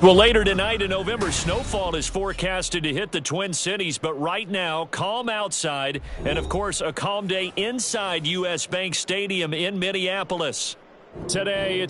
Well, later tonight in November, snowfall is forecasted to hit the Twin Cities, but right now, calm outside, and of course, a calm day inside U.S. Bank Stadium in Minneapolis. Today,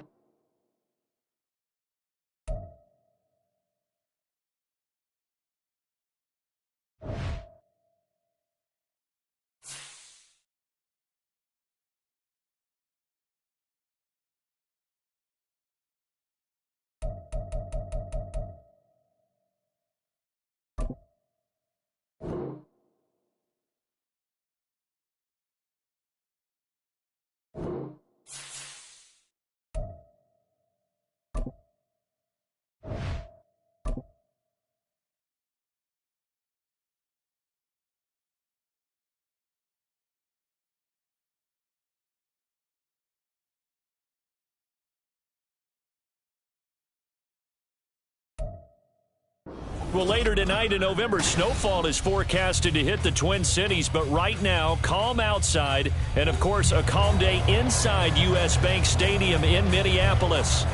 well, later tonight in November, snowfall is forecasted to hit the Twin Cities, but right now, calm outside, and of course, a calm day inside U.S. Bank Stadium in Minneapolis.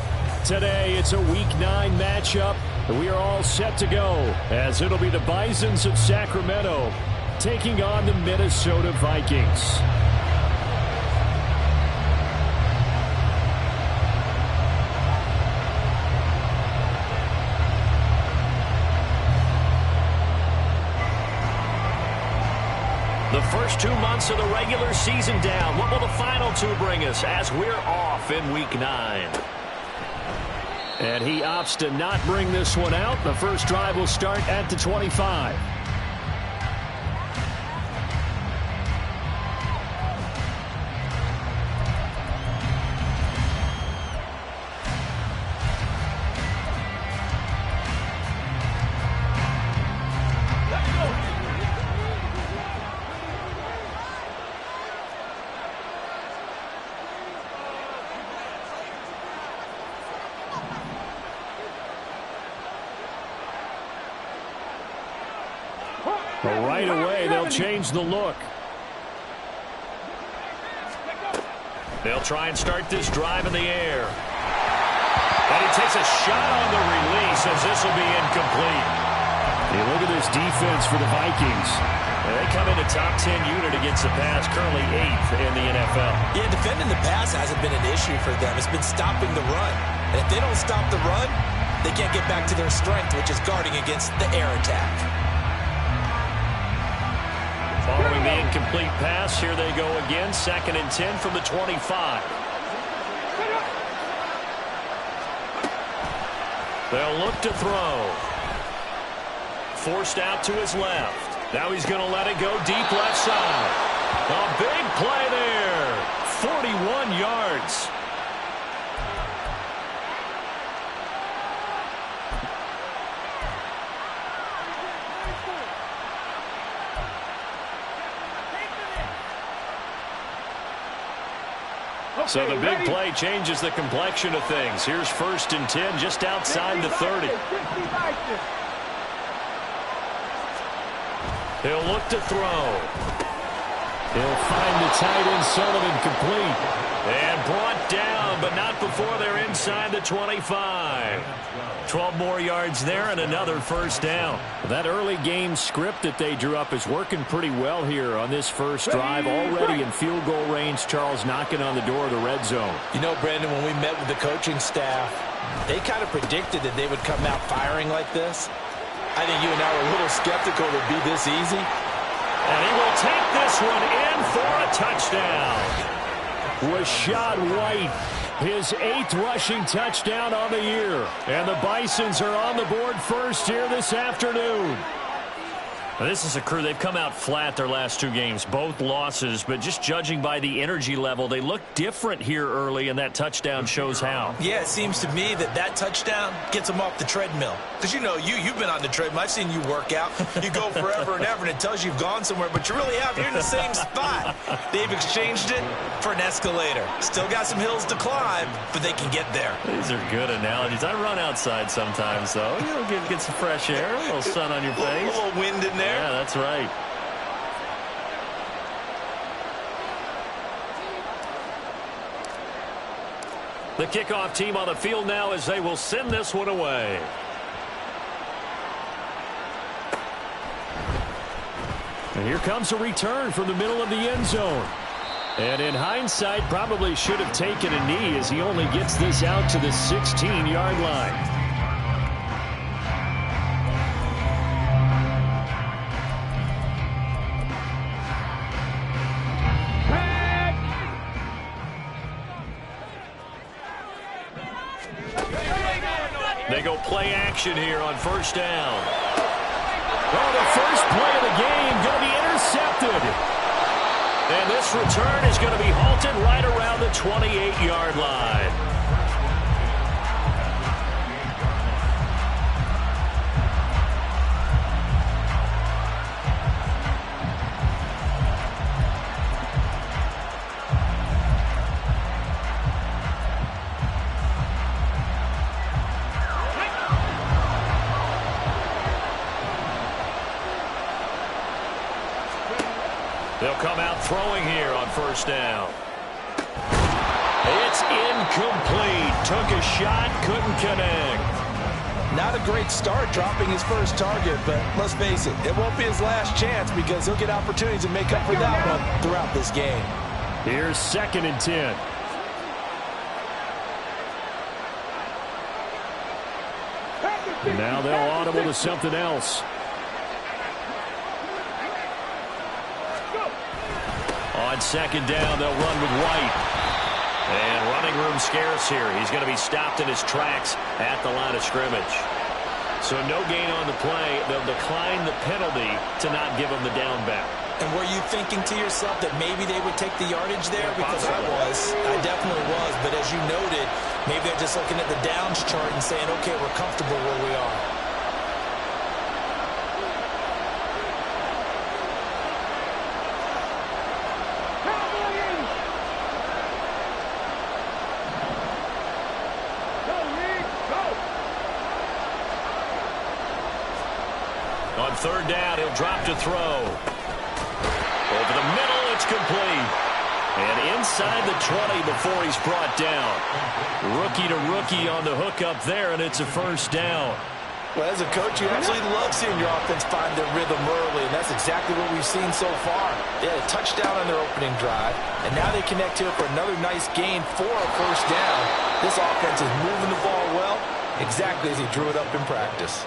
Today, it's a Week 9 matchup, and we are all set to go, as it'll be the Bisons of Sacramento taking on the Minnesota Vikings. The first 2 months of the regular season down. What will the final 2 bring us as we're off in Week 9? And he opts to not bring this one out. The first drive will start at the 25. Right away, they'll change the look. They'll try and start this drive in the air. And he takes a shot on the release as this will be incomplete. Hey, look at this defense for the Vikings. They come in a top 10 unit against the pass, currently 8th in the NFL. Yeah, defending the pass hasn't been an issue for them. It's been stopping the run. And if they don't stop the run, they can't get back to their strength, which is guarding against the air attack. Following the incomplete pass, here they go again. 2nd and 10 from the 25. They'll look to throw. Forced out to his left. Now he's going to let it go deep left side. A big play there. 41 yards. So the big play changes the complexion of things. Here's 1st and 10 just outside the 30. He'll look to throw. He'll find the tight end Sullivan complete. And brought down, but not before they're inside the 25. 12 more yards there and another first down. That early game script that they drew up is working pretty well here on this first drive. Already in field goal range, Charles knocking on the door of the red zone. You know, Brandon, when we met with the coaching staff, they kind of predicted that they would come out firing like this. I think you and I were a little skeptical it would be this easy. And he will take this one in for a touchdown. Rashad White, his 8th rushing touchdown on the year. And the Bisons are on the board first here this afternoon. Now, this is a crew, they've come out flat their last 2 games, both losses, but just judging by the energy level, they look different here early, and that touchdown shows how. Yeah, it seems to me that that touchdown gets them off the treadmill. Because, you know, you've been on the treadmill. I've seen you work out. You go forever and ever, and it tells you you've gone somewhere, but you really have. You're in the same spot. They've exchanged it for an escalator. Still got some hills to climb, but they can get there. These are good analogies. I run outside sometimes, though. You know, get some fresh air, a little sun on your face. A little wind in there. Yeah, that's right. The kickoff team on the field now as they will send this one away. And here comes a return from the middle of the end zone. And in hindsight, probably should have taken a knee as he only gets this out to the 16-yard line. They go play action here on first down. Oh, the first play of the game going to be intercepted. And this return is going to be halted right around the 28-yard line. They'll come out throwing here on first down. It's incomplete. Took a shot, couldn't connect. Not a great start dropping his first target, but let's face it, it won't be his last chance because he'll get opportunities to make up for that one throughout this game. Here's 2nd and 10. And now they'll audible to something else. On 2nd down, they'll run with White. And running room scarce here. He's going to be stopped in his tracks at the line of scrimmage. So no gain on the play. They'll decline the penalty to not give him the down back. And were you thinking to yourself that maybe they would take the yardage there? Because I definitely was. But as you noted, maybe they're just looking at the downs chart and saying, okay, we're comfortable where we are. On 3rd down, he'll drop to throw. Over the middle, it's complete. And inside the 20 before he's brought down. Rookie to rookie on the hook up there, and it's a first down. Well, as a coach, you absolutely love seeing your offense find their rhythm early, and that's exactly what we've seen so far. They had a touchdown on their opening drive, and now they connect here for another nice gain for a first down. This offense is moving the ball well, exactly as he drew it up in practice.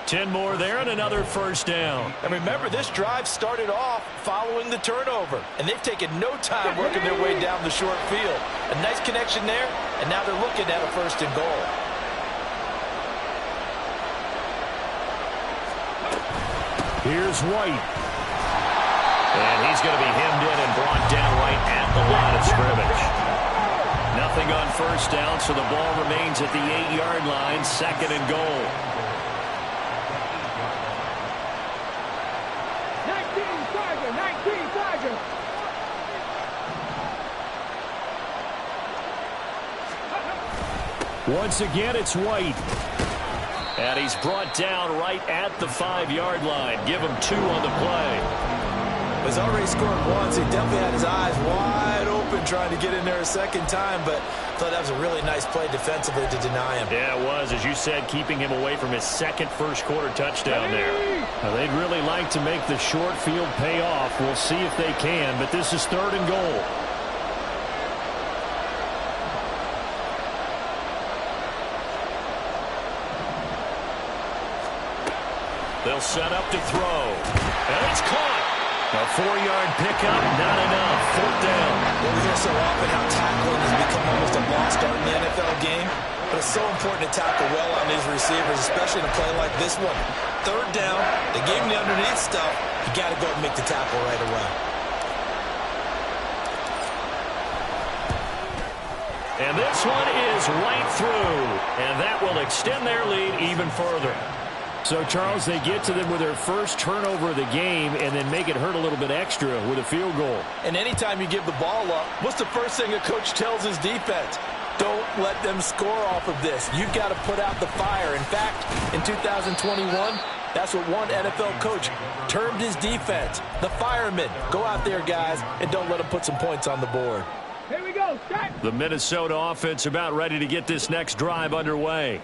10 more there and another first down. And remember, this drive started off following the turnover, and they've taken no time working their way down the short field. A nice connection there, and now they're looking at a 1st and goal. Here's White. And he's going to be hemmed in and brought down right at the line of scrimmage. Nothing on first down, so the ball remains at the 8-yard line, 2nd and goal. Once again, it's White. And he's brought down right at the 5-yard line. Give him 2 on the play. He's already scored once. He definitely had his eyes wide open trying to get in there a second time, but I thought that was a really nice play defensively to deny him. Yeah, it was, as you said, keeping him away from his second first-quarter touchdown there. Now, they'd really like to make the short field pay off. We'll see if they can, but this is 3rd and goal. They'll set up to throw. And it's caught. A 4-yard pickup, not enough. 4th down. Well, we hear so often how tackling has become almost a lost art in the NFL game. But it's so important to tackle well on these receivers, especially in a play like this one. 3rd down, they gave him the underneath stuff. You got to go and make the tackle right away. And this one is right through. And that will extend their lead even further. So, Charles, they get to them with their first turnover of the game and then make it hurt a little bit extra with a field goal. And anytime you give the ball up, what's the first thing a coach tells his defense? Don't let them score off of this. You've got to put out the fire. In fact, in 2021, that's what one NFL coach termed his defense. The firemen. Go out there, guys, and don't let them put some points on the board. Here we go. Set. The Minnesota offense about ready to get this next drive underway.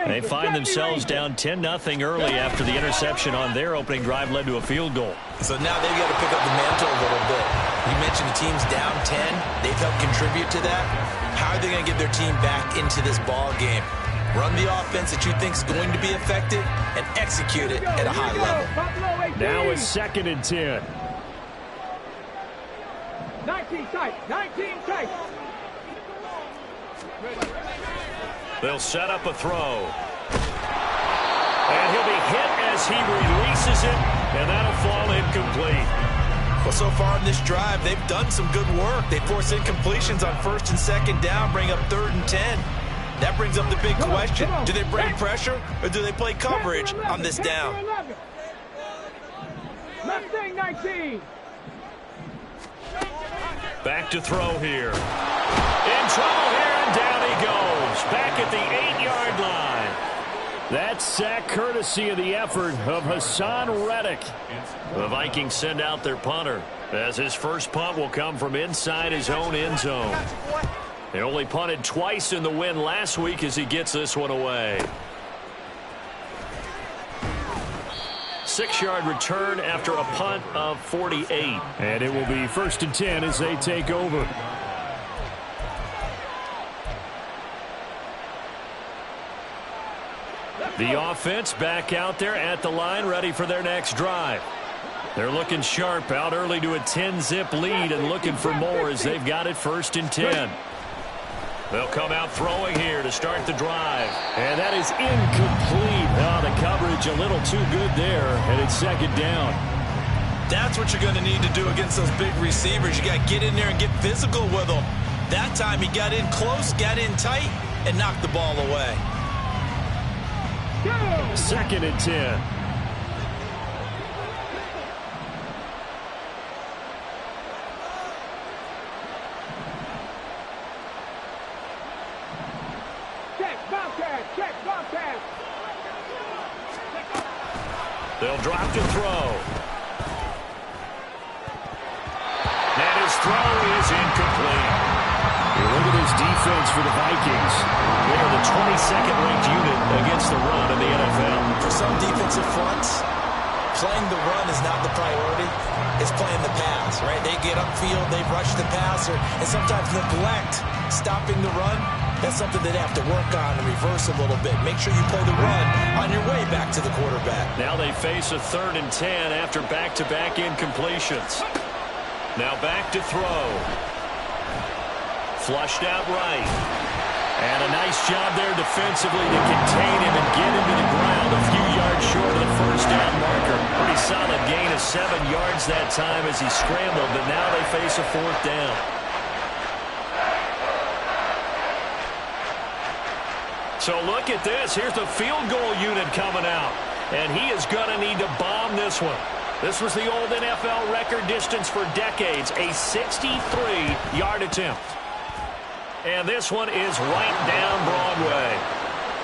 They find themselves down 10-0 early after the interception on their opening drive led to a field goal. So now they've got to pick up the mantle a little bit. You mentioned the team's down 10. They've helped contribute to that. How are they going to get their team back into this ball game? Run the offense that you think is going to be effective and execute it at a high level. Now it's 2nd and 10. 19 tight. 19 tight. They'll set up a throw. And he'll be hit as he releases it, and that'll fall incomplete. Well, so far in this drive, they've done some good work. They force incompletions on 1st and 2nd down, bring up 3rd and 10. That brings up the big question. Do they bring pressure or do they play coverage on this down? Mustang 19. Back to throw here. In trouble here, and down he goes. Back at the 8-yard line. That sack courtesy of the effort of Hassan Reddick. The Vikings send out their punter, as his first punt will come from inside his own end zone. They only punted twice in the win last week as he gets this one away. 6-yard return after a punt of 48. And it will be 1st and 10 as they take over. The offense back out there at the line, ready for their next drive. They're looking sharp, out early to a 10-zip lead and looking for more as they've got it 1st and 10. They'll come out throwing here to start the drive. And that is incomplete. Oh, the coverage a little too good there, and it's 2nd down. That's what you're going to need to do against those big receivers. You got to get in there and get physical with them. That time he got in close, got in tight, and knocked the ball away. 2nd and 10. They'll drop to throw. And his throw is incomplete. You look at his defense for the Vikings. They are the 22nd ranked unit against the run in the NFL. For some defensive fronts, playing the run is not the priority. It's playing the pass, right? They get upfield, they rush the passer, and sometimes neglect stopping the run. That's something they'd have to work on and reverse a little bit. Make sure you play the run on your way back to the quarterback. Now they face a 3rd and 10 after back-to-back incompletions. Now back to throw. Flushed out right. And a nice job there defensively to contain him and get him to the ground a few yards short of the 1st down marker. Pretty solid gain of 7 yards that time as he scrambled, but now they face a 4th down. So look at this. Here's the field goal unit coming out. And he is going to need to bomb this one. This was the old NFL record distance for decades, a 63-yard attempt. And this one is right down Broadway.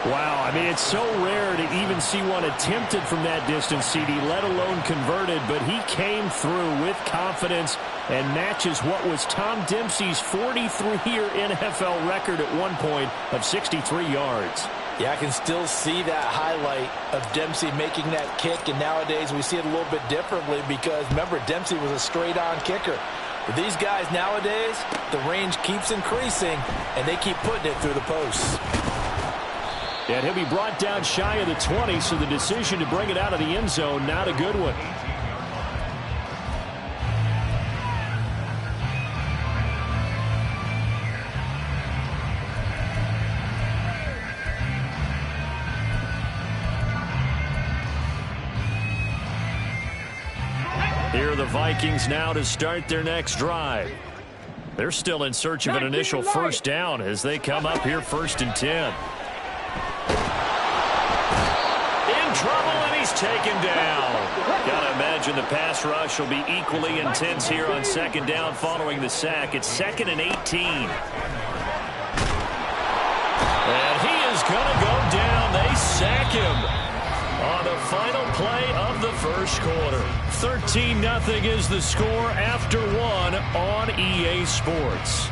Wow, I mean, it's so rare to even see one attempted from that distance, CD, let alone converted, but he came through with confidence and matches what was Tom Dempsey's 43-year NFL record at one point of 63 yards. Yeah, I can still see that highlight of Dempsey making that kick, and nowadays we see it a little bit differently because, remember, Dempsey was a straight-on kicker. But these guys nowadays, the range keeps increasing, and they keep putting it through the posts. And he'll be brought down shy of the 20, so the decision to bring it out of the end zone, not a good one. Here are the Vikings now to start their next drive. They're still in search of an initial 1st down as they come up here 1st and 10. In trouble, and he's taken down. Gotta imagine the pass rush will be equally intense here on 2nd down following the sack. It's 2nd and 18. And he is gonna go down. They sack him. on the final play of the first quarter. 13-0 is the score after one on EA Sports.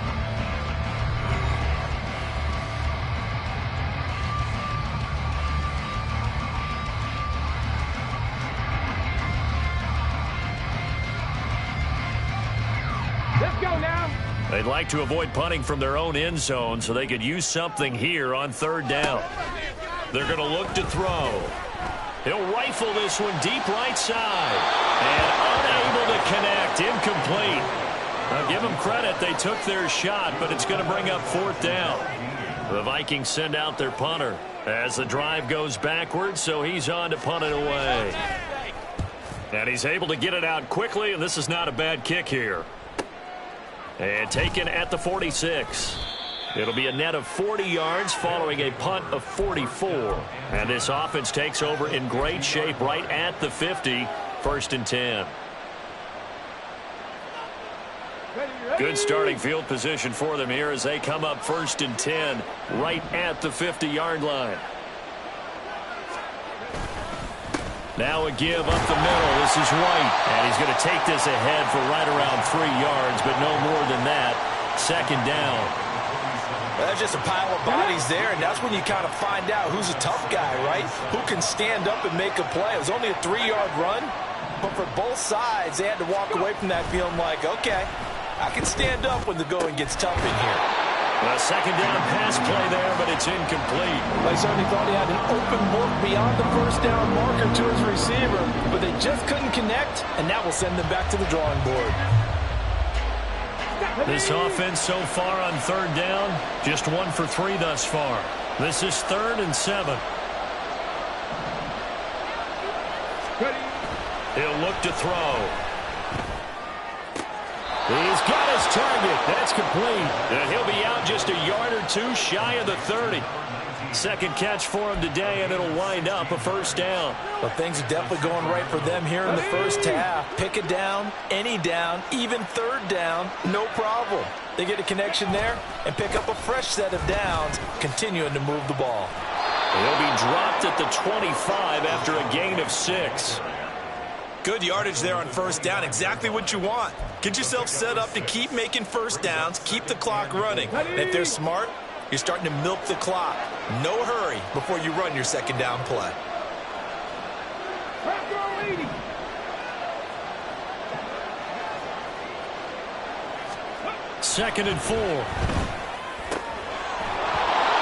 Let's go now. They'd like to avoid punting from their own end zone so they could use something here on third down. They're going to look to throw. He'll rifle this one deep right side. And unable to connect. Incomplete. Now give them credit. They took their shot, but it's going to bring up fourth down. The Vikings send out their punter as the drive goes backwards, so he's on to punt it away. And he's able to get it out quickly, and this is not a bad kick here. And taken at the 46. It'll be a net of 40 yards following a punt of 44. And this offense takes over in great shape right at the 50, 1st and 10. Good starting field position for them here as they come up 1st and 10 right at the 50-yard line. Now a give up the middle. This is White. And he's going to take this ahead for right around 3 yards, but no more than that. 2nd down. That's just a pile of bodies there, and that's when you kind of find out who's a tough guy, right? Who can stand up and make a play. It was only a 3-yard run, but for both sides, they had to walk away from that feeling like, okay, I can stand up when the going gets tough in here. A 2nd down pass play there, but it's incomplete. They certainly thought he had an open look beyond the 1st down marker to his receiver, but they just couldn't connect, and that will send them back to the drawing board. This offense so far on 3rd down, just 1 for 3 thus far. This is 3rd and 7. He'll look to throw. He's got his target. That's complete. And he'll be out just a yard or two shy of the 30. 2nd catch for him today, and it'll wind up a 1st down. Well, things are definitely going right for them here in the 1st half. Pick it down, any down, even 3rd down, no problem. They get a connection there and pick up a fresh set of downs, continuing to move the ball. He'll be dropped at the 25 after a gain of 6. Good yardage there on 1st down. Exactly what you want. Get yourself set up to keep making 1st downs, keep the clock running. And if they're smart, you're starting to milk the clock. No hurry before you run your 2nd down play. 2nd and 4.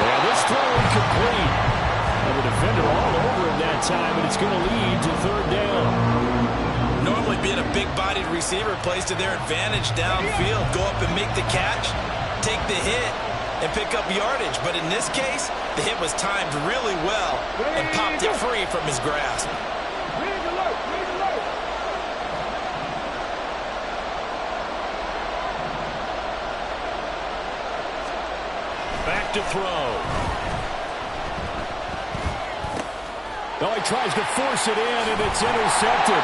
And this throw incomplete. And the defender all over him that time, and it's going to lead to 3rd down. Normally being a big-bodied receiver plays to their advantage downfield. Go up and make the catch, take the hit, and pick up yardage. But in this case, the hit was timed really well and popped it free from his grasp. Back to throw. Oh, he tries to force it in, and it's intercepted.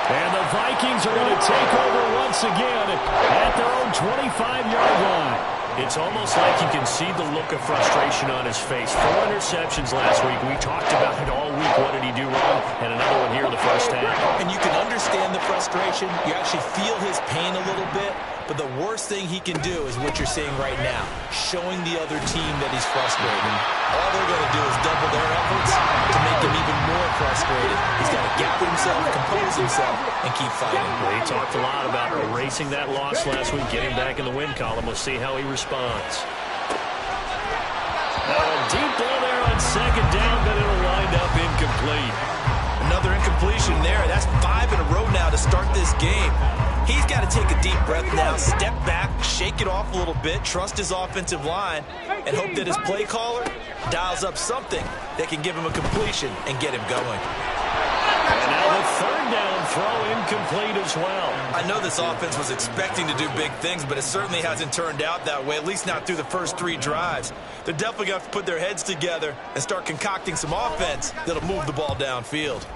And the Vikings are going to take over once again at their own 25-yard line. It's almost like you can see the look of frustration on his face. 4 interceptions last week. We talked about it all week. What did he do wrong? And another one here in the 1st half. And you can understand the frustration. You actually feel his pain a little bit. But the worst thing he can do is what you're seeing right now, showing the other team that he's frustrated. All they're going to do is double their efforts to make him even more frustrated. He's got to gather himself, compose himself, and keep fighting. Well, he talked a lot about erasing that loss last week, getting back in the win column. We'll see how he responds. A deep ball there on 2nd down, but it'll wind up incomplete. Another incompletion there. That's 5 in a row now to start this game. He's got to take a deep breath now, step back, shake it off a little bit, trust his offensive line, and hope that his play caller dials up something that can give him a completion and get him going. And now the 3rd down throw incomplete as well. I know this offense was expecting to do big things, but it certainly hasn't turned out that way, at least not through the first 3 drives. They're definitely going to have to put their heads together and start concocting some offense that'll move the ball downfield.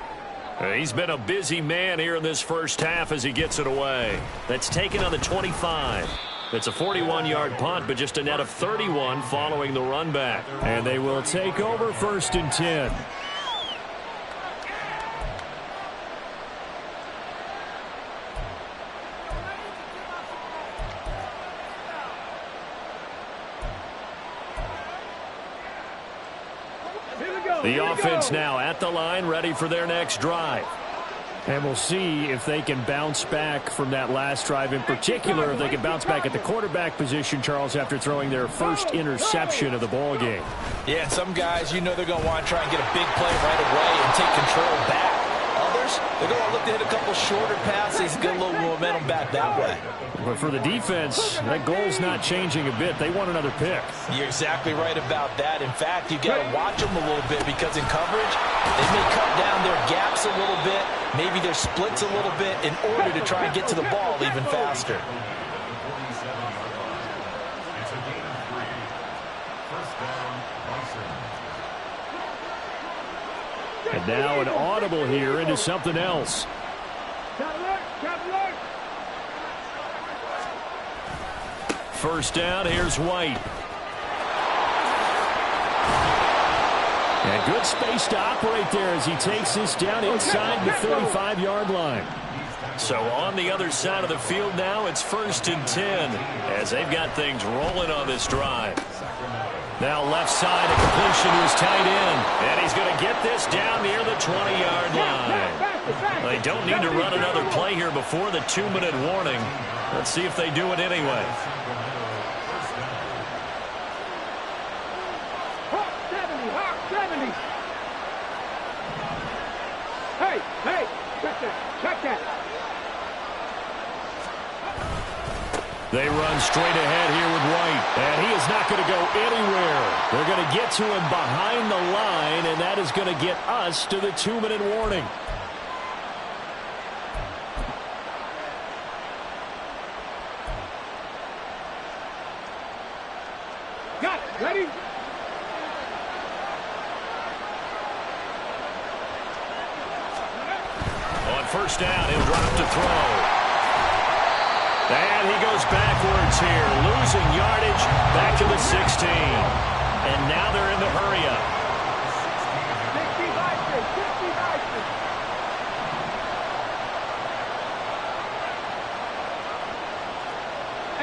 He's been a busy man here in this 1st half as he gets it away. That's taken on the 25. It's a 41-yard punt, but just a net of 31 following the run back. And they will take over 1st and 10. The offense now at the line, ready for their next drive. And we'll see if they can bounce back from that last drive, in particular if they can bounce back at the quarterback position, Charles, after throwing their first interception of the ball game. Yeah, and some guys, you know they're going to want to try and get a big play right away and take control back. Others, they're going to look to hit a couple shorter passes, get a little momentum back that way. But for the defense, that goal's not changing a bit. They want another pick. You're exactly right about that. In fact, you've got to watch them a little bit because in coverage, they may cut down their gaps a little bit, maybe their splits a little bit in order to try and get to the ball even faster. And now an audible here into something else. First down, here's White. And good space to operate there as he takes this down inside the 35-yard line. So on the other side of the field now, it's 1st and 10 as they've got things rolling on this drive. Now left side, a completion to his tight end. And he's going to get this down near the 20-yard line. They don't need to run another play here before the 2-minute warning. Let's see if they do it anyway. Hey, check that. They run straight ahead here with White, and he is not going to go anywhere. They're going to get to him behind the line, and that is going to get us to the 2-minute warning. Got it. Ready? On first down, he'll drop to throw. And he goes backwards here, losing yardage back to the 16. And now they're in the hurry up.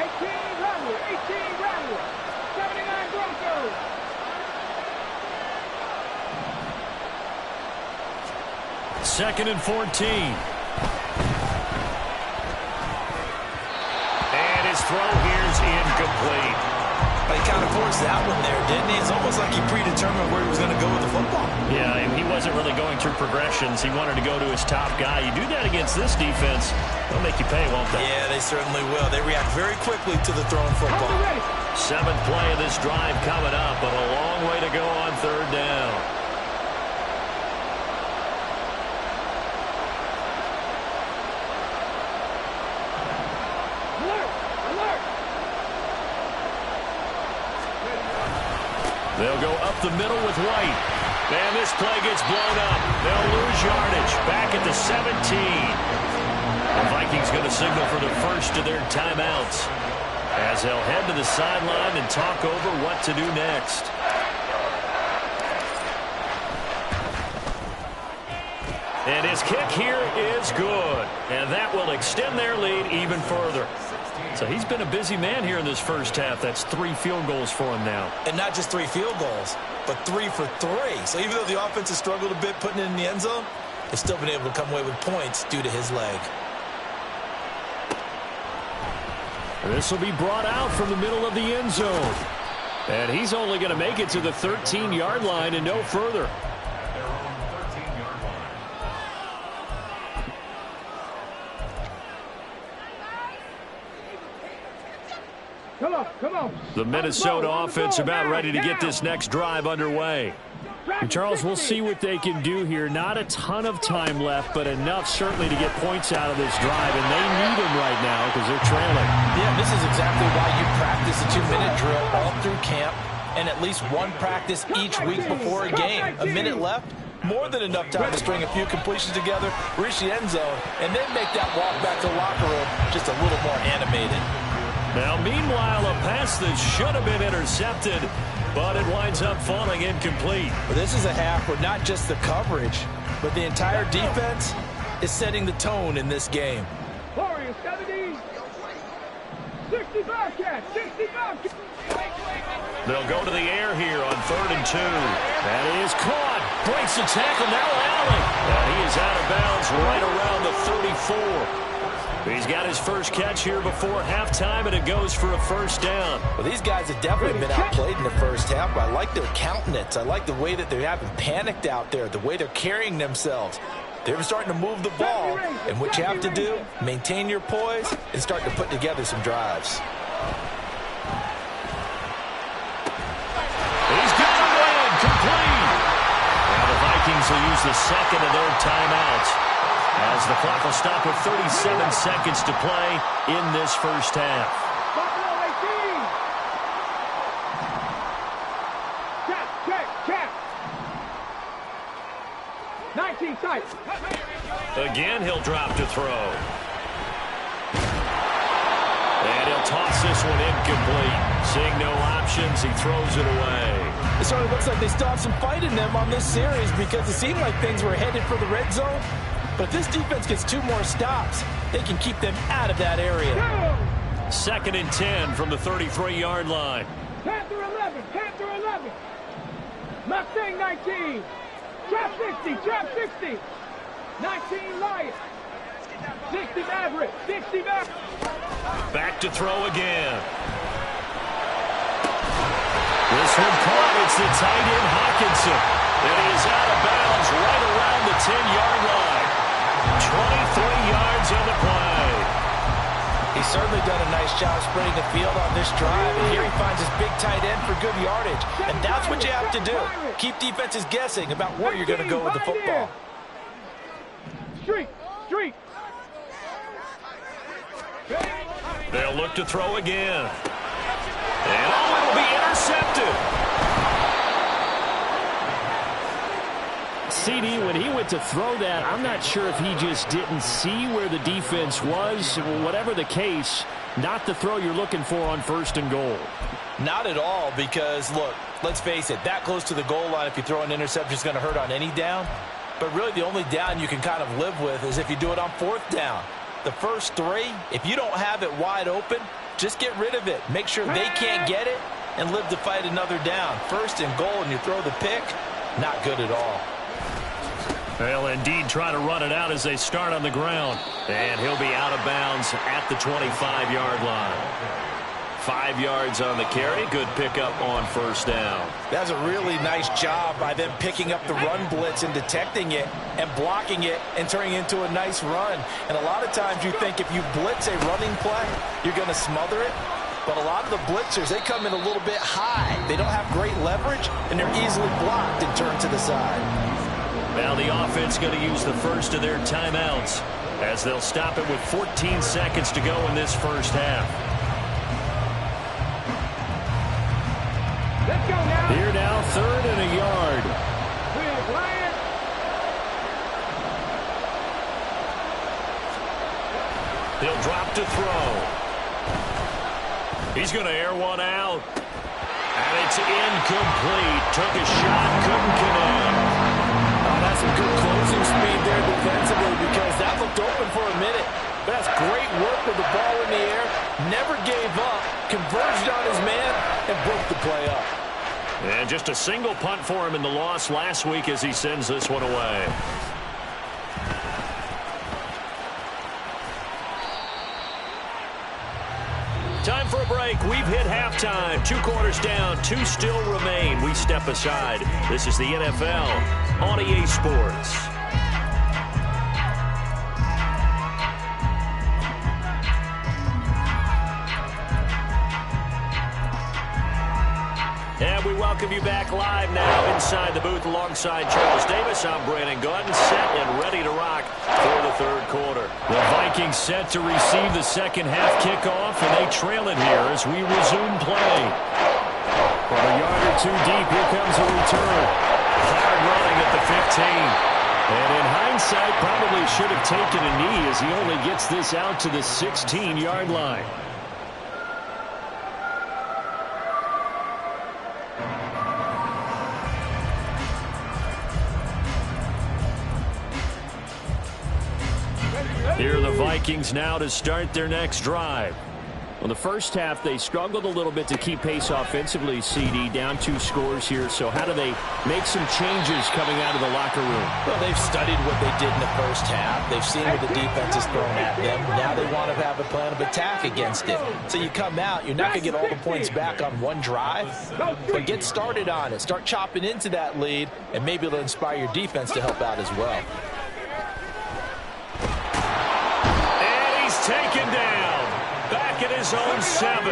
18 Rattler, 79 Broncos. Second and 14. His throw here's incomplete. But he kind of forced that one there, didn't he? It's almost like he predetermined where he was going to go with the football. Yeah, and he wasn't really going through progressions. He wanted to go to his top guy. You do that against this defense, they'll make you pay, won't they? Yeah, they certainly will. They react very quickly to the thrown football. 7th play of this drive coming up, but a long way to go on 3rd down. They'll go up the middle with White. And this play gets blown up. They'll lose yardage back at the 17. The Vikings going to signal for the first of their timeouts as they'll head to the sideline and talk over what to do next. And his kick here is good. And that will extend their lead even further. So he's been a busy man here in this first half. That's 3 field goals for him now. And not just 3 field goals, but 3 for 3. So even though the offense has struggled a bit putting it in the end zone, they've still been able to come away with points due to his leg. This will be brought out from the middle of the end zone. And he's only going to make it to the 13-yard line and no further. Come on. The Minnesota offense about ready to get this next drive underway. And Charles, we'll see what they can do here. Not a ton of time left, but enough certainly to get points out of this drive. And they need them right now because they're trailing. Yeah, this is exactly why you practice a 2-minute drill all through camp and at least one practice each week before a game. A minute left, more than enough time to string a few completions together, reach the end zone, and then make that walk back to the locker room just a little more animated. Now, meanwhile, a pass that should have been intercepted, but it winds up falling incomplete. But this is a half where not just the coverage, but the entire defense is setting the tone in this game. 70, 65 catch, 65 catch. They'll go to the air here on 3rd and 2. That is caught. Breaks the tackle, now Allen. And he is out of bounds right around the 34. He's got his first catch here before halftime, and it goes for a first down. Well, these guys have definitely been outplayed in the first half, but I like their countenance. I like the way that they haven't panicked out there, the way they're carrying themselves. They're starting to move the ball, and what you have to do, maintain your poise and start to put together some drives. He's got a man, complete. Now the Vikings will use the second of their timeouts, as the clock will stop with 37 seconds to play in this first half. Buffalo 18. Check. 19 tight. Again, he'll drop to throw. And he'll toss this one incomplete. Seeing no options, he throws it away. It certainly looks like they still have some fight in them on this series, because it seemed like things were headed for the red zone. But if this defense gets 2 more stops, they can keep them out of that area. 2nd and 10 from the 33-yard line. Panther 11. Panther 11. Mustang 19. Trap 60. Trap 60. 19 Lion. 60 Maverick. 60 Maverick. Back to throw again. This one caught. It's the tight end Hawkinson. And he is out of bounds right around the 10-yard line. 23 yards on the play. He's certainly done a nice job spreading the field on this drive. And here he finds his big tight end for good yardage. And that's what you have to do. Keep defenses guessing about where you're going to go with the football. Street. Street. They'll look to throw again. And it'll be intercepted. CD, when he went to throw that, I'm not sure if he just didn't see where the defense was. Whatever the case, not the throw you're looking for on 1st and goal. Not at all, because, look, let's face it, that close to the goal line, if you throw an interception, is going to hurt on any down. But really the only down you can kind of live with is if you do it on 4th down. The first 3, if you don't have it wide open, just get rid of it. Make sure they can't get it and live to fight another down. 1st and goal and you throw the pick, not good at all. They'll indeed try to run it out as they start on the ground. And he'll be out of bounds at the 25-yard line. 5 yards on the carry. Good pickup on 1st down. That's a really nice job by them picking up the run blitz and detecting it and blocking it and turning it into a nice run. And a lot of times you think if you blitz a running play, you're going to smother it. But a lot of the blitzers, they come in a little bit high. They don't have great leverage, and they're easily blocked and turned to the side. Now the offense going to use the first of their timeouts as they'll stop it with 14 seconds to go in this first half. Let's go now. Here now, 3rd and a yard. With Lion. He'll drop to throw. He's going to air one out. And it's incomplete. Took a shot, couldn't connect. Oh, that's some good closing speed there defensively, because that looked open for a minute. But that's great work with the ball in the air. Never gave up. Converged on his man and broke the play up. And just a single punt for him in the loss last week as he sends this one away. Time for a break. We've hit halftime. 2 quarters down, 2 still remain. We step aside. This is the NFL on EA Sports. And we welcome you back live now inside the booth alongside Charles Davis. I'm Brandon Gordon, set and ready to rock for the 3rd quarter. The Vikings set to receive the second half kickoff, and they trail it here as we resume play. From a yard or 2 deep, here comes a return. Hard running at the 15. And in hindsight, probably should have taken a knee as he only gets this out to the 16-yard line. Here are the Vikings now to start their next drive. Well, the first half, they struggled a little bit to keep pace offensively, CD, down 2 scores here. So how do they make some changes coming out of the locker room? Well, they've studied what they did in the first half. They've seen what the defense has thrown at them. Now they want to have a plan of attack against it. So you come out, you're not going to get all the points back on one drive, but get started on it. Start chopping into that lead, and maybe it'll inspire your defense to help out as well. And he's taken down. Back at his own 7.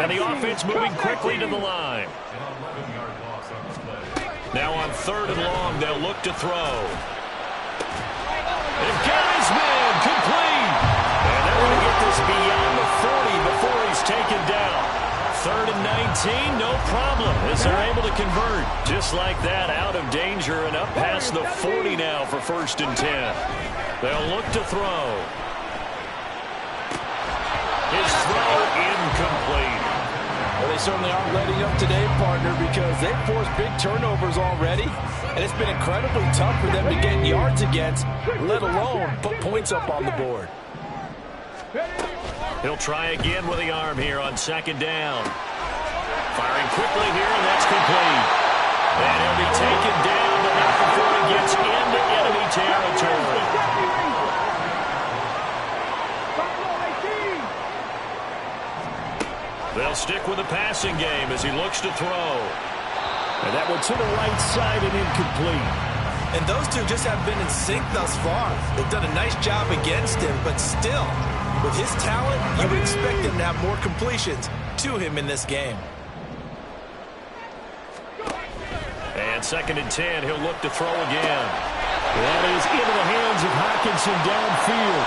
And the offense moving quickly to the line. Now on 3rd and long, they'll look to throw. They've got his man complete. And they're going to get this beyond the 40 before he's taken down. 3rd and 19, no problem, as they're able to convert. Just like that, out of danger and up past the 40 now for 1st and 10. They'll look to throw. His throw incomplete. Well, they certainly aren't letting up today, partner, because they've forced big turnovers already, and it's been incredibly tough for them to get yards against, let alone put points up on the board. He'll try again with the arm here on 2nd down. Firing quickly here, and that's complete. And he'll be taken down, but not before he gets into enemy territory. They'll stick with the passing game as he looks to throw. And that one to the right side and incomplete. And those two just have been in sync thus far. They've done a nice job against him, but still, with his talent, you would expect him to have more completions to him in this game. And 2nd and 10, he'll look to throw again. That is into the hands of Hockenson downfield.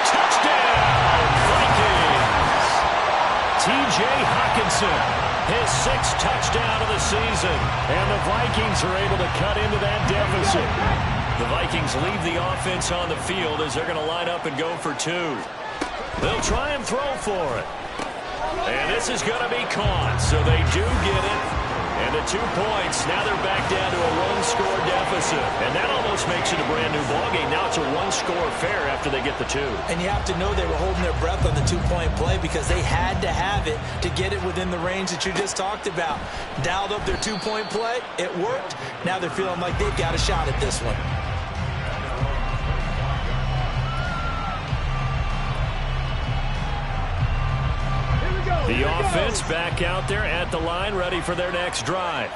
Touchdown, Vikings! T.J. Hockenson, his 6th touchdown of the season. And the Vikings are able to cut into that deficit. The Vikings leave the offense on the field as they're going to line up and go for 2. They'll try and throw for it. And this is going to be caught, so they do get it. And the 2 points, now they're back down to a 1-score deficit. And that almost makes it a brand-new ballgame. Now it's a 1-score affair after they get the 2. And you have to know they were holding their breath on the 2-point play because they had to have it to get it within the range that you just talked about. Dialed up their 2-point play. It worked. Now they're feeling like they've got a shot at this one. The offense back out there at the line, ready for their next drive.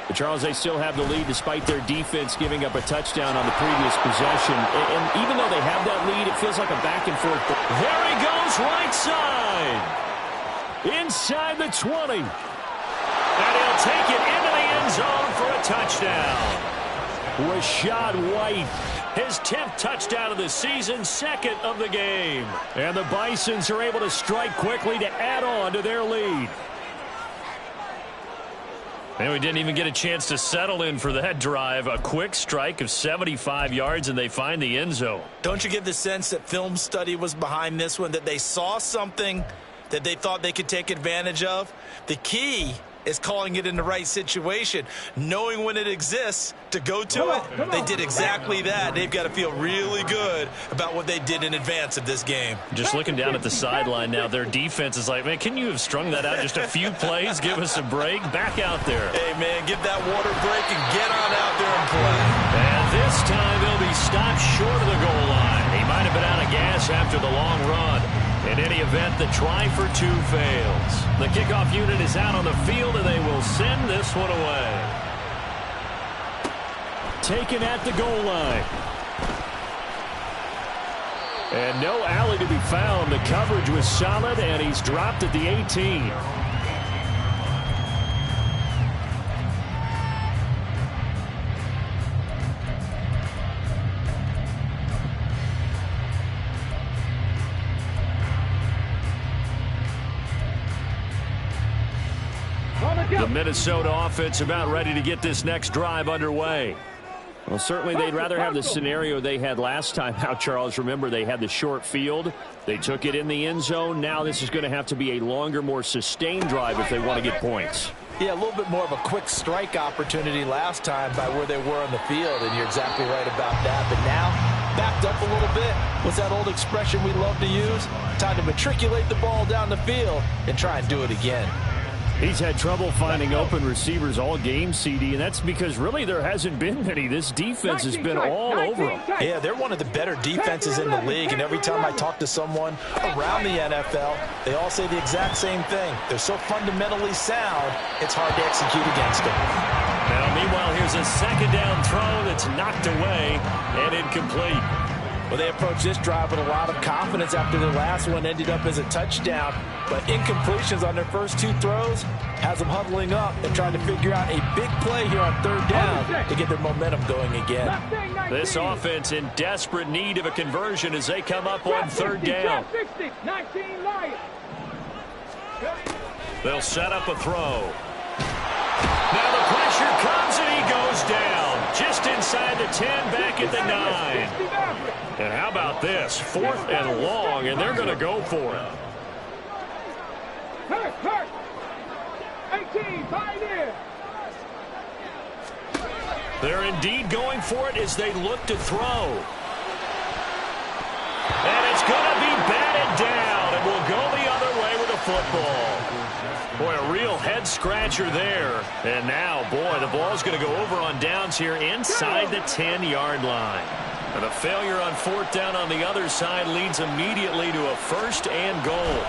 But Charles, they still have the lead despite their defense giving up a touchdown on the previous possession. And even though they have that lead, it feels like a back and forth. There he goes, right side. Inside the 20. And he'll take it into the end zone for a touchdown. Rachaad White, his 10th touchdown of the season, 2nd of the game. And the Bisons are able to strike quickly to add on to their lead. And we didn't even get a chance to settle in for that drive. A quick strike of 75 yards, and they find the end zone. Don't you get the sense that film study was behind this one, that they saw something that they thought they could take advantage of? The key is calling it in the right situation, knowing when it exists to go to it. They did exactly that. They've got to feel really good about what they did in advance of this game. Just looking down at the sideline now, their defense is like, man, can you have strung that out just a few plays? Give us a break. Back out there. Hey, man, get that water break and get on out there and play. And this time they'll be stopped short of the goal line. He might have been out of gas after the long run. In any event, the try for 2 fails. The kickoff unit is out on the field, and they will send this one away. Taken at the goal line. And no alley to be found. The coverage was solid, and he's dropped at the 18. The Minnesota offense about ready to get this next drive underway. Well, certainly they'd rather have the scenario they had last time out, Charles. Remember, they had the short field. They took it in the end zone. Now this is going to have to be a longer, more sustained drive if they want to get points. Yeah, a little bit more of a quick strike opportunity last time by where they were on the field, and you're exactly right about that. But now backed up a little bit. What's that old expression we love to use? Time to matriculate the ball down the field and try and do it again. He's had trouble finding open receivers all game, CD, and that's because really there hasn't been many. This defense has been all over them. Yeah, they're one of the better defenses in the league, and every time I talk to someone around the NFL, they all say the exact same thing. They're so fundamentally sound, it's hard to execute against them. Now, meanwhile, here's a second down throw that's knocked away and incomplete. Well, they approached this drive with a lot of confidence after their last one ended up as a touchdown. But incompletions on their first two throws has them huddling up and trying to figure out a big play here on third down to get their momentum going again. This offense in desperate need of a conversion as they come up on third down. They'll set up a throw. Now the pressure comes and he goes down. Just inside the 10, back at the 9. And how about this? 4th and long, and they're going to go for it. Hurt. 18, pioneer. They're indeed going for it as they look to throw. And it's going to be batted down, and will go the other way with the football. Boy, a real head-scratcher there. And now, boy, the ball's going to go over on downs here inside the 10-yard line. And a failure on 4th down on the other side leads immediately to a 1st and goal.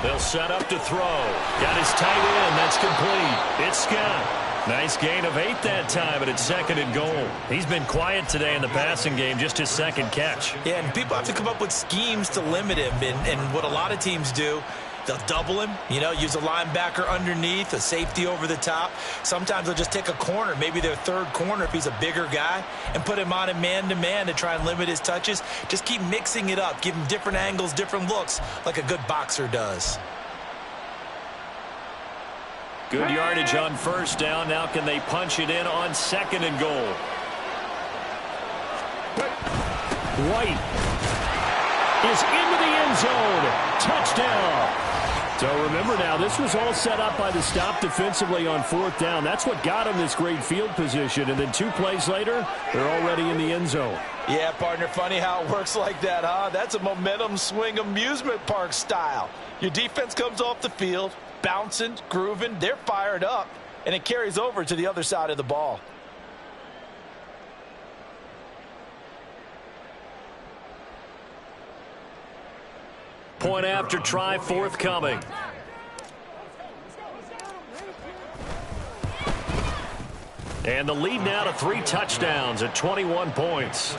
They'll set up to throw. Got his tight end. That's complete. It's Scott. Nice gain of 8 that time, but it's 2nd and goal. He's been quiet today in the passing game, just his 2nd catch. Yeah, and people have to come up with schemes to limit him. And what a lot of teams do, they'll double him, use a linebacker underneath, a safety over the top. Sometimes they'll just take a corner, maybe their third corner if he's a bigger guy, and put him on him man-to-man to try and limit his touches. Just keep mixing it up, give him different angles, different looks, like a good boxer does. Good yardage on 1st down. Now can they punch it in on 2nd and goal? White is into the end zone. Touchdown. So remember now, this was all set up by the stop defensively on 4th down. That's what got him this great field position. And then 2 plays later, they're already in the end zone. Yeah, partner, funny how it works like that, huh? That's a momentum swing amusement park style. Your defense comes off the field, bouncing, grooving, they're fired up, and it carries over to the other side of the ball. Point after try forthcoming. And the lead now to 3 touchdowns at 21 points.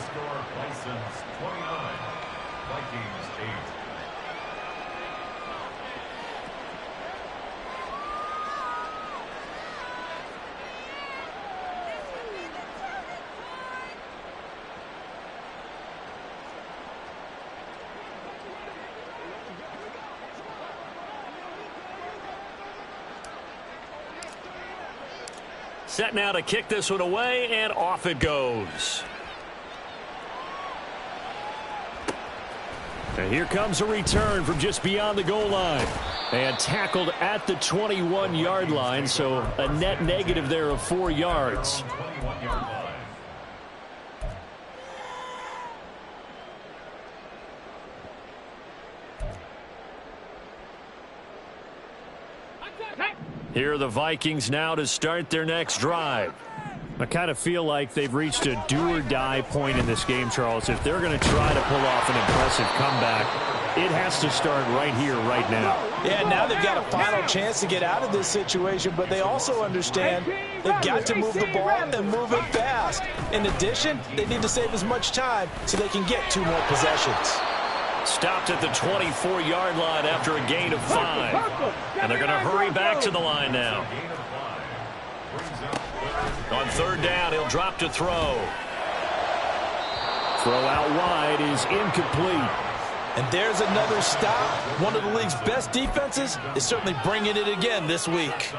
Set now to kick this one away, and off it goes. And here comes a return from just beyond the goal line. And tackled at the 21-yard line, so a net negative there of 4 yards. Here are the Vikings now to start their next drive. I kind of feel like they've reached a do-or-die point in this game, Charles. If they're going to try to pull off an impressive comeback, it has to start right here, right now. Yeah, now they've got a final chance to get out of this situation, but they also understand they've got to move the ball and move it fast. In addition, they need to save as much time so they can get 2 more possessions. Stopped at the 24-yard line after a gain of 5. And they're going to hurry back to the line now. On 3rd down, he'll drop to throw. Throw out wide is incomplete. And there's another stop. One of the league's best defenses is certainly bringing it again this week.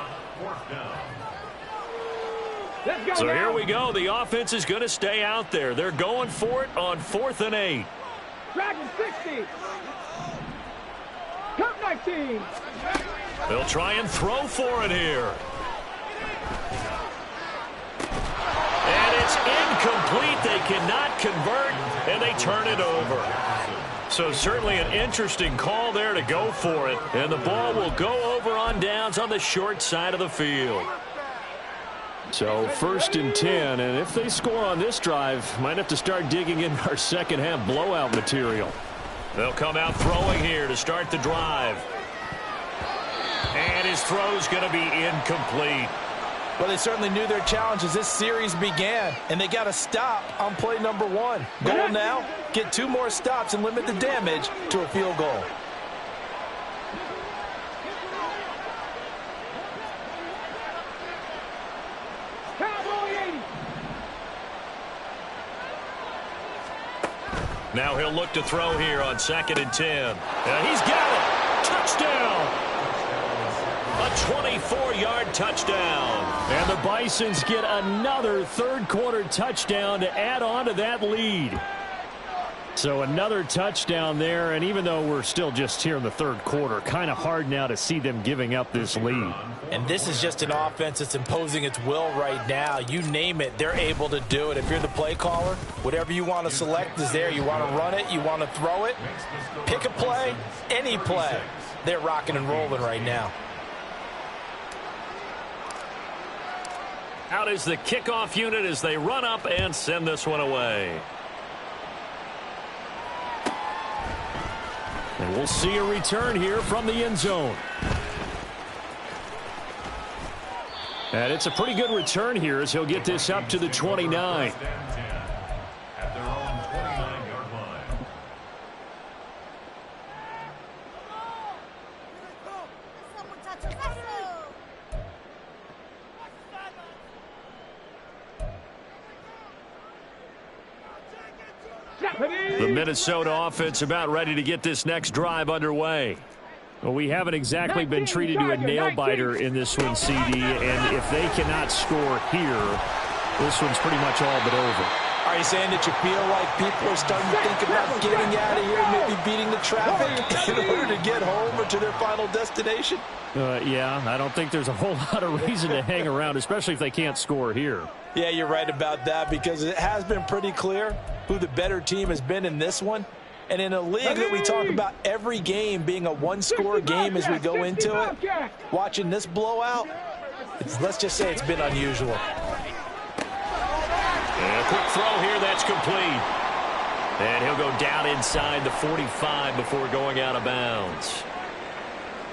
So here we go. The offense is going to stay out there. They're going for it on 4th and 8. Dragon 60. Cup 19. They'll try and throw for it here. And It's incomplete. They cannot convert, and they turn it over. So certainly an interesting call there to go for it. And the ball will go over on downs on the short side of the field. So 1st and 10, and if they score on this drive, might have to start digging in our second half blowout material. They'll come out throwing here to start the drive. And his throw's going to be incomplete. Well, they certainly knew their challenge as this series began, and they got a stop on play number 1. Goal now, get 2 more stops and limit the damage to a field goal. Now he'll look to throw here on 2nd and 10. And he's got it. Touchdown. A 24-yard touchdown. And the Bisons get another third-quarter touchdown to add on to that lead. So another touchdown there, and even though we're still just here in the third quarter, kind of hard now to see them giving up this lead. And this is just an offense that's imposing its will right now. You name it, they're able to do it. If you're the play caller, whatever you want to select is there. You want to run it, you want to throw it, pick a play, any play. They're rocking and rolling right now. Out is the kickoff unit as they run up and send this one away. And we'll see a return here from the end zone. And it's a pretty good return here as he'll get this up to the 29. At their own 29-yard line. The Minnesota offense about ready to get this next drive underway. Well, we haven't exactly been treated to a nail-biter in this one, CD, and if they cannot score here, this one's pretty much all but over. Are you saying that you feel like people are starting to think about getting out of here, maybe beating the traffic in order to get home or to their final destination? Yeah, I don't think there's a whole lot of reason to hang around, especially if they can't score here. Yeah, you're right about that because it has been pretty clear who the better team has been in this one. And in a league that we talk about every game being a one-score game as we go into it, watching this blowout, let's just say it's been unusual. And a quick throw here, that's complete. And he'll go down inside the 45 before going out of bounds.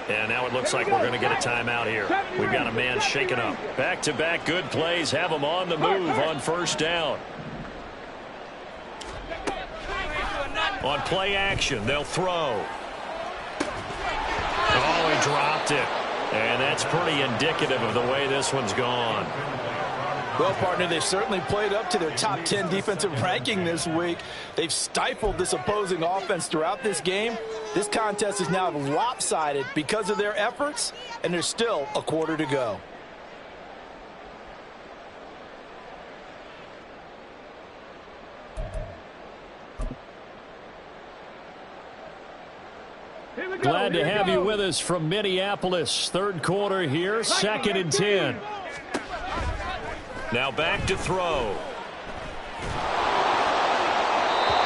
And now it looks like we're going to get a timeout here. We've got a man shaken up. Back-to-back good plays have him on the move on first down. On play action, they'll throw. Oh, he dropped it. And that's pretty indicative of the way this one's gone. Well, partner, they've certainly played up to their top 10 defensive ranking this week. They've stifled this opposing offense throughout this game. This contest is now lopsided because of their efforts, and there's still a quarter to go. Glad to have you with us from Minneapolis. Third quarter here, 2nd and 10. Now back to throw.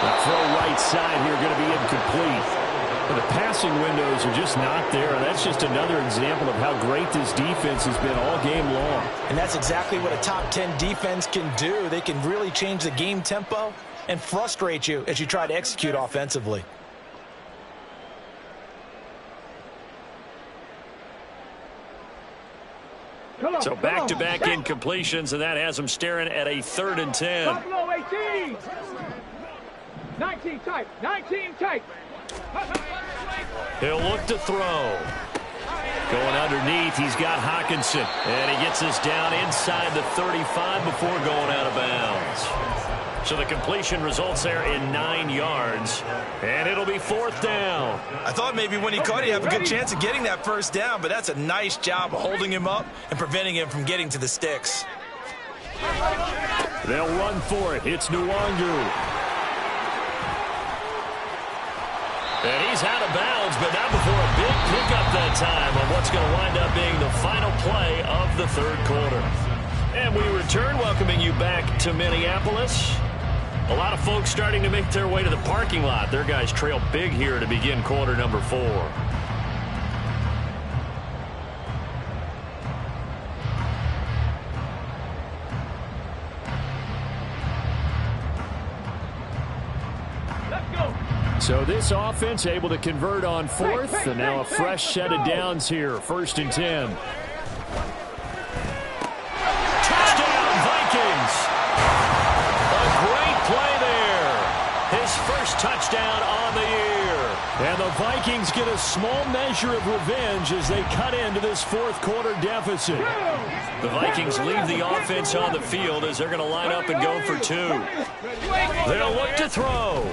The throw right side here going to be incomplete. The passing windows are just not there. That's just another example of how great this defense has been all game long. And that's exactly what a top 10 defense can do. They can really change the game tempo and frustrate you as you try to execute offensively. So back-to-back incompletions, and that has them staring at a 3rd and 10. Buffalo 18. 19 tight. 19 tight. He'll look to throw. Going underneath, he's got Hawkinson. And he gets this down inside the 35 before going out of bounds. So the completion results there in 9 yards. And it'll be 4th down. I thought maybe when he caught it, he'd have a good chance of getting that first down, but that's a nice job of holding him up and preventing him from getting to the sticks. They'll run for it. It's Nwangu. And he's out of bounds, but not before a big pickup that time on what's going to wind up being the final play of the third quarter. And we return, welcoming you back to Minneapolis. A lot of folks starting to make their way to the parking lot. Their guys trail big here to begin quarter number 4. Let's go. So this offense able to convert on 4th, and now a fresh set of downs here. 1st and 10. First touchdown on the year. And the Vikings get a small measure of revenge as they cut into this 4th quarter deficit. The Vikings leave the offense on the field as they're going to line up and go for 2. They'll look to throw.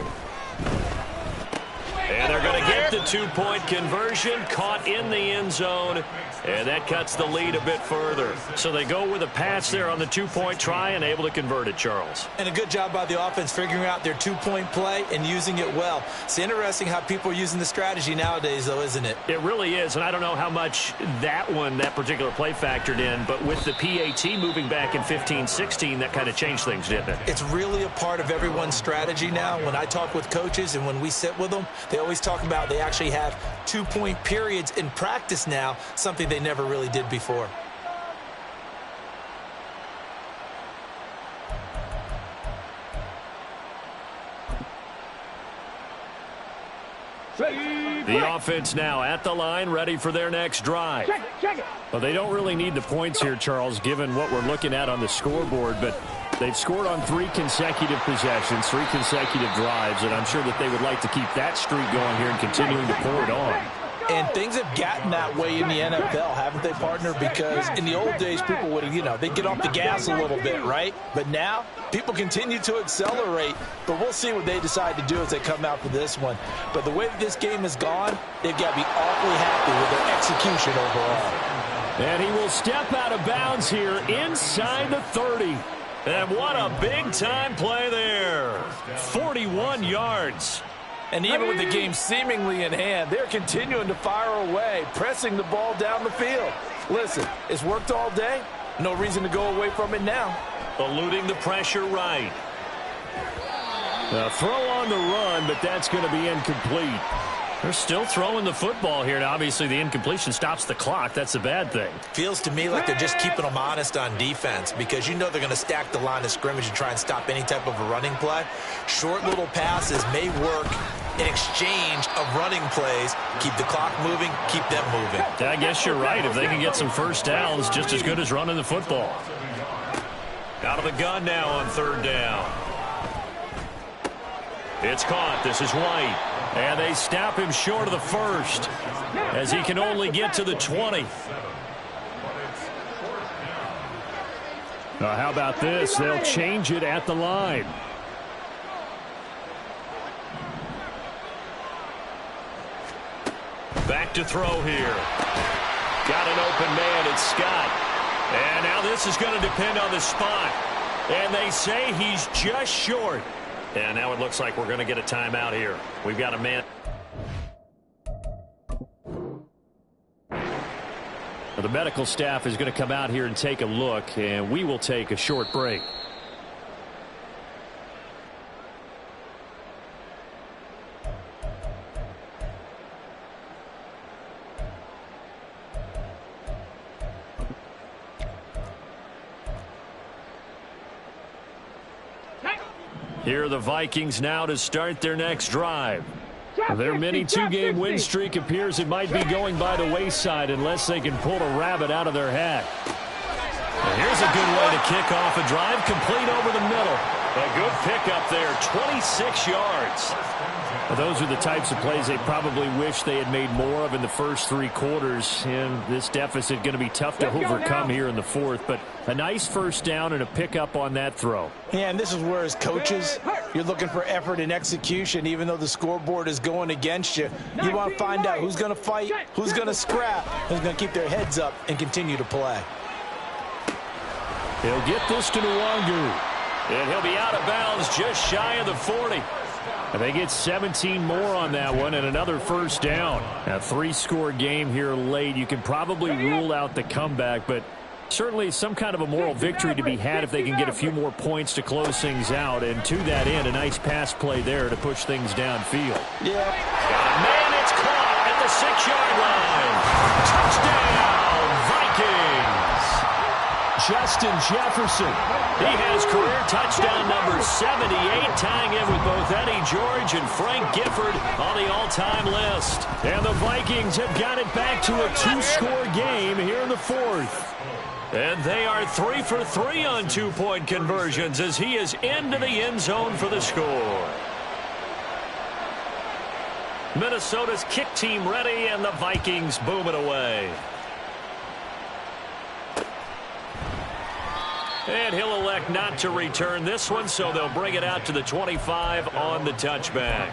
And they're going to get the 2-point conversion, caught in the end zone, and that cuts the lead a bit further. So they go with a pass there on the 2-point try and able to convert it, Charles. And a good job by the offense figuring out their 2-point play and using it well. It's interesting how people are using the strategy nowadays, though, isn't it? It really is, and I don't know how much that particular play factored in, but with the PAT moving back in 15-16, that kind of changed things, didn't it? It's really a part of everyone's strategy now. When I talk with coaches and when we sit with them, they always talk about they actually have 2-point periods in practice now, something they never really did before. The offense now at the line, ready for their next drive. Check it. Well, they don't really need the points here, Charles, given what we're looking at on the scoreboard, but they've scored on 3 consecutive possessions, 3 consecutive drives, and I'm sure that they would like to keep that streak going here and continuing to pour it on. And things have gotten that way in the NFL, haven't they, partner? Because in the old days, people would, they'd get off the gas a little bit, right? But now, people continue to accelerate. But we'll see what they decide to do as they come out for this one. But the way that this game has gone, they've got to be awfully happy with their execution overall. And he will step out of bounds here inside the 30. And what a big-time play there. 41 yards. And even with the game seemingly in hand, they're continuing to fire away, pressing the ball down the field. Listen, it's worked all day. No reason to go away from it now. Eluding the pressure right. A throw on the run, but that's going to be incomplete. They're still throwing the football here. Now, obviously, the incompletion stops the clock. That's a bad thing. Feels to me like they're just keeping them honest on defense because they're going to stack the line of scrimmage and try and stop any type of a running play. Short little passes may work in exchange of running plays. Keep the clock moving, keep them moving. I guess you're right. If they can get some first downs, just as good as running the football. Out of the gun now on 3rd down. It's caught. This is White. And they stop him short of the 1st as he can only get to the 20. How about this? They'll change it at the line. Back to throw here. Got an open man. It's Scott. And now this is going to depend on the spot. And they say he's just short. And now it looks like we're going to get a timeout here. We've got a man. Well, the medical staff is going to come out here and take a look, and we will take a short break. Here are the Vikings now to start their next drive. Their mini 2-game win streak appears it might be going by the wayside unless they can pull a rabbit out of their hat. And here's a good way to kick off a drive, complete over the middle. A good pickup there, 26 yards. Well, those are the types of plays they probably wish they had made more of in the first 3 quarters. And this deficit going to be tough to overcome here in the 4th. But a nice first down and a pickup on that throw. Yeah, and this is where, as coaches, you're looking for effort and execution, even though the scoreboard is going against you. You want to find out who's going to fight, who's going to scrap, who's going to keep their heads up and continue to play. He'll get this to Nwangu. And he'll be out of bounds just shy of the 40. And they get 17 more on that one and another first down. A 3-score game here late. You can probably rule out the comeback, but Certainly some kind of a moral victory to be had if they can get a few more points to close things out. And to that end, a nice pass play there to push things downfield. Yeah. Man, it's caught at the 6-yard line. Touchdown, Vikings. Justin Jefferson. He has career touchdown number 78, tying in with both Eddie George and Frank Gifford on the all-time list. And the Vikings have got it back to a 2-score game here in the fourth. And they are 3 for 3 on 2-point conversions as he is into the end zone for the score. Minnesota's kick team ready, and the Vikings boom it away. And he'll elect not to return this one, so they'll bring it out to the 25 on the touchback.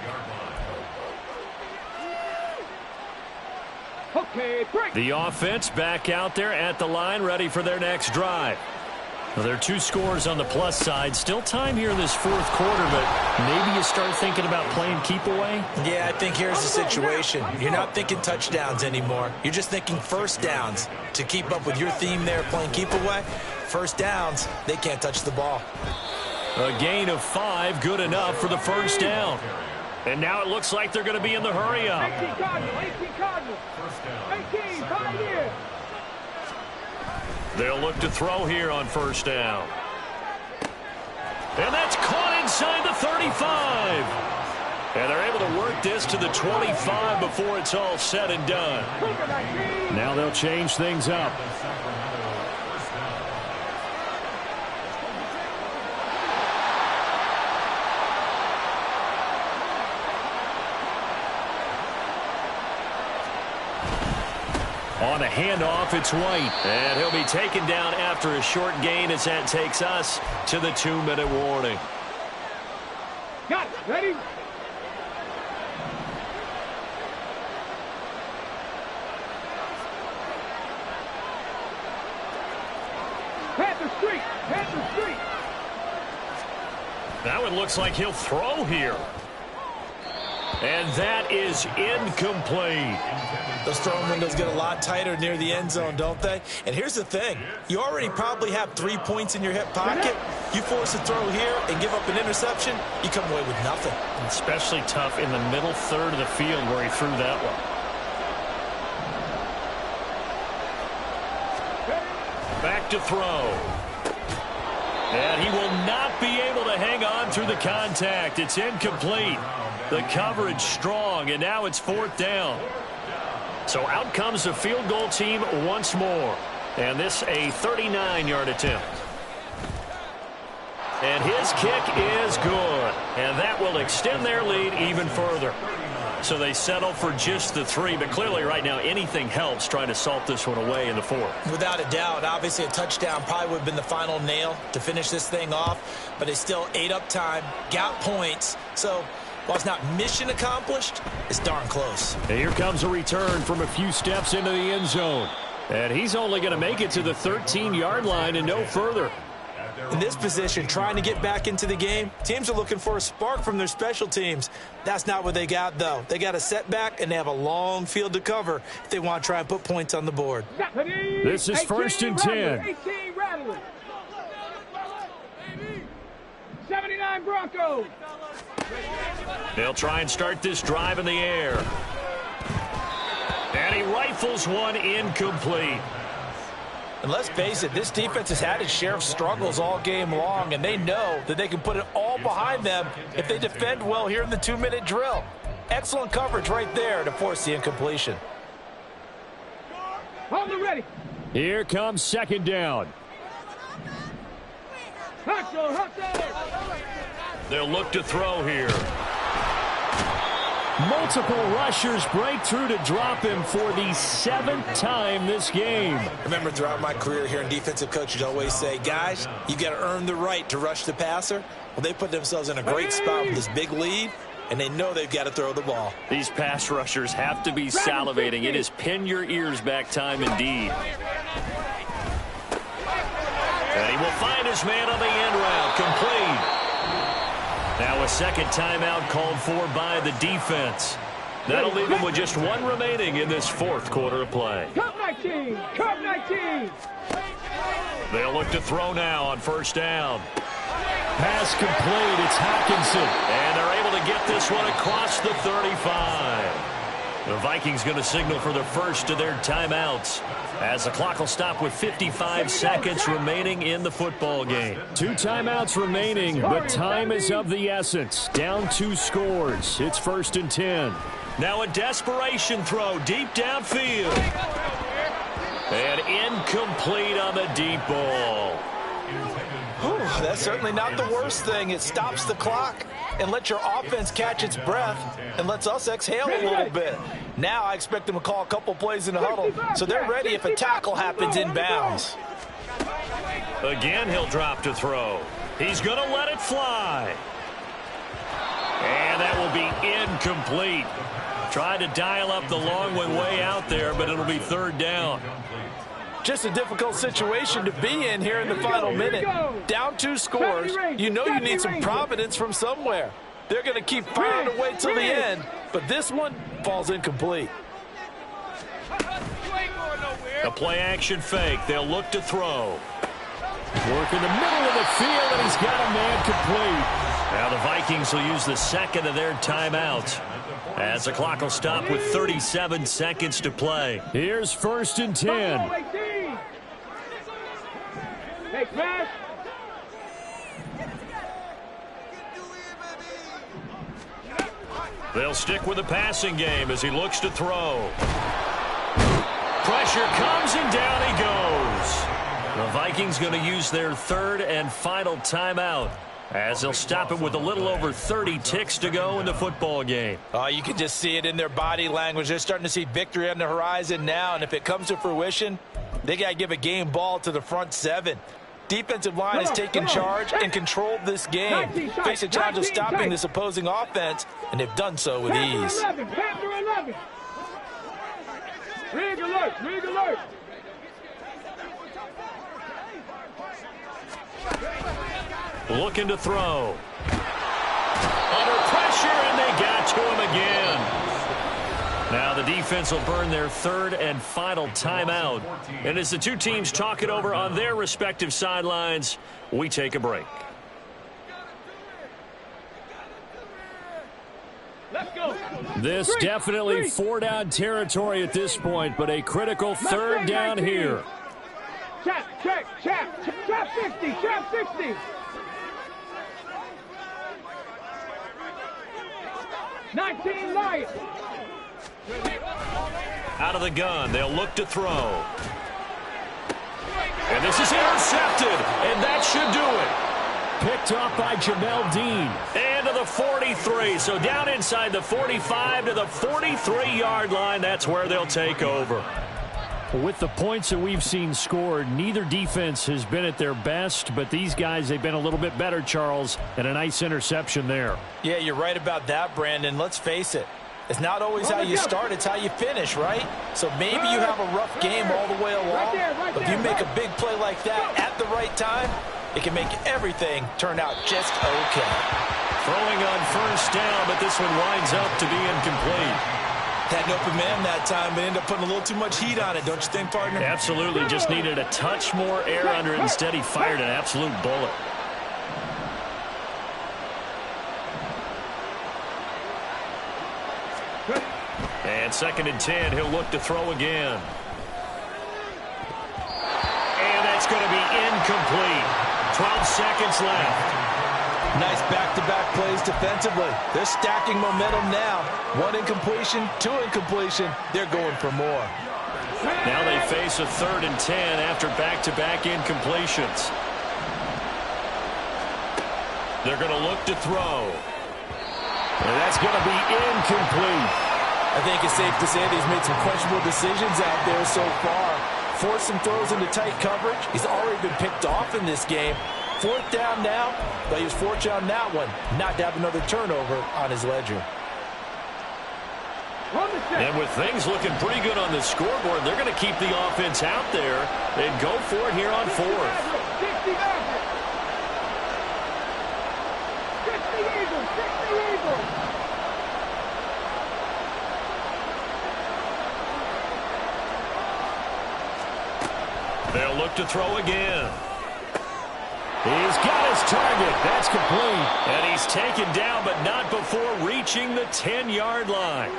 Okay, break. The offense back out there at the line, ready for their next drive. Well, there are 2 scores on the plus side. Still time here in this fourth quarter, but maybe you start thinking about playing keep away? Yeah, I think here's the situation. You're not thinking touchdowns anymore. You're just thinking first downs. To keep up with your theme there, playing keep away, first downs, they can't touch the ball. A gain of 5, good enough for the first down. And now it looks like they're going to be in the hurry up. 18 Cardinals, 18 Cardinals. 18, 5 years. They'll look to throw here on first down. And that's caught inside the 35. And they're able to work this to the 25 before it's all said and done. Now they'll change things up. On a handoff, it's White. And he'll be taken down after a short gain as that takes us to the 2-minute warning. Got it. Ready? Panther Street. Panther Street. Now it looks like he'll throw here. And that is incomplete. Those throwing windows get a lot tighter near the end zone, don't they? And here's the thing. You already probably have 3 points in your hip pocket. You force a throw here and give up an interception, you come away with nothing. Especially tough in the middle third of the field where he threw that one. Back to throw. And he will not be able to hang on through the contact. It's incomplete. The coverage strong, and now it's 4th down. So out comes the field goal team once more. And this a 39-yard attempt. And his kick is good. And that will extend their lead even further. So they settle for just the 3, but clearly right now anything helps trying to salt this one away in the 4th. Without a doubt, obviously a touchdown probably would have been the final nail to finish this thing off, but it's still ate up time, got points, so while it's not mission accomplished, it's darn close. And here comes a return from a few steps into the end zone. And he's only going to make it to the 13-yard line and no further. In this position, trying to get back into the game, teams are looking for a spark from their special teams. That's not what they got, though. They got a setback, and they have a long field to cover if they want to try and put points on the board. This is 1st and 10. 18 Rattlers. 79 Broncos. They'll try and start this drive in the air. And he rifles one incomplete. And let's face it, this defense has had its share of struggles all game long, and they know that they can put it all behind them if they defend well here in the 2-minute drill. Excellent coverage right there to force the incompletion. Hold it ready. Here comes 2nd down. Hustle, hustle. They'll look to throw here. Multiple rushers break through to drop him for the 7th time this game. Remember, throughout my career here in defensive coaches always say, guys, you got to earn the right to rush the passer. Well, they put themselves in a great spot with this big lead, and they know they've got to throw the ball. These pass rushers have to be salivating. It is pin your ears back time indeed. And he will find his man on the end route, complete. Now a second timeout called for by the defense. That'll leave him with just 1 remaining in this 4th quarter of play. Cup 19, Cup 19. They'll look to throw now on first down. Pass complete. It's Hockenson. And they're able to get this one across the 35. The Vikings going to signal for the first of their timeouts as the clock will stop with 55 seconds remaining in the football game. 2 timeouts remaining, but time is of the essence. Down 2 scores. It's 1st and 10. Now a desperation throw deep downfield. And incomplete on the deep ball. That's certainly not the worst thing. It stops the clock and lets your offense catch its breath and lets us exhale a little bit. Now I expect them to call a couple plays in the huddle so they're ready if a tackle happens inbounds. Again, he'll drop to throw. He's going to let it fly. And that will be incomplete. Tried to dial up the long one way out there, but it'll be 3rd down. Just a difficult situation to be in here in the final minute. Down 2 scores. You know you need some providence from somewhere. They're going to keep firing away till the end, but this one falls incomplete. A play-action fake. They'll look to throw. Work in the middle of the field, and he's got a man complete. Now the Vikings will use the second of their timeouts as the clock will stop with 37 seconds to play. Here's 1st and 10. Hey, Crash. They'll stick with the passing game as he looks to throw. Pressure comes and down he goes. The Vikings going to use their 3rd and final timeout as they'll stop it with a little over 30 ticks to go in the football game. You can just see it in their body language. They're starting to see victory on the horizon now, and if it comes to fruition, they got to give a game ball to the front 7. Defensive line has taken charge and controlled this game. Face a challenge of stopping this opposing offense, and they've done so with ease. Panther 11. Rig alert, rig alert. Looking to throw. Under pressure, and they got to him again. Now the defense will burn their 3rd and final timeout. And as the 2 teams talk it over on their respective sidelines, we take a break. Let's go. This definitely 4-down territory at this point, but a critical 3rd down here. Chap 60, chap 60. 19 Lions. Out of the gun, they'll look to throw. And this is intercepted, and that should do it. Picked up by Jamel Dean. And to the 43, so down inside the 45 to the 43-yard line. That's where they'll take over. With the points that we've seen scored, neither defense has been at their best, but these guys, they've been a little bit better, Charles, and a nice interception there. Yeah, you're right about that, Brandon. Let's face it. It's not always how you start, it's how you finish, right? So maybe you have a rough game all the way along, but if you make a big play like that at the right time, it can make everything turn out just okay. Throwing on first down, but this one winds up to be incomplete. Had an open man that time, but ended up putting a little too much heat on it, don't you think, partner? Absolutely. Just needed a touch more air under it. Instead, he fired an absolute bullet. And 2nd and 10, he'll look to throw again. And that's going to be incomplete. 12 seconds left. Nice back-to-back plays defensively. They're stacking momentum now. 1 incompletion, 2 incompletion. They're going for more. Now they face a 3rd and 10 after back-to-back incompletions. They're going to look to throw. And that's going to be incomplete. I think it's safe to say that he's made some questionable decisions out there so far. Forced some throws into tight coverage. He's already been picked off in this game. 4th down now, but he was fortunate on that one not to have another turnover on his ledger. And with things looking pretty good on the scoreboard, they're going to keep the offense out there and go for it here on 4th. 60 Eagles. They'll look look to throw again. He's got his target. That's complete. And he's taken down, but not before reaching the 10-yard line.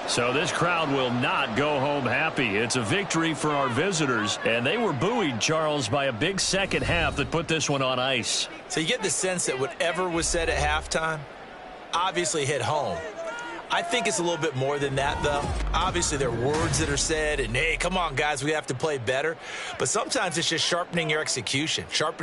So this crowd will not go home happy. It's a victory for our visitors, and they were buoyed, Charles, by a big second half that put this one on ice. So you get the sense that whatever was said at halftime obviously hit home. I think it's a little bit more than that, though. Obviously, there are words that are said, and, hey, come on, guys, we have to play better. But sometimes it's just sharpening your execution, sharpening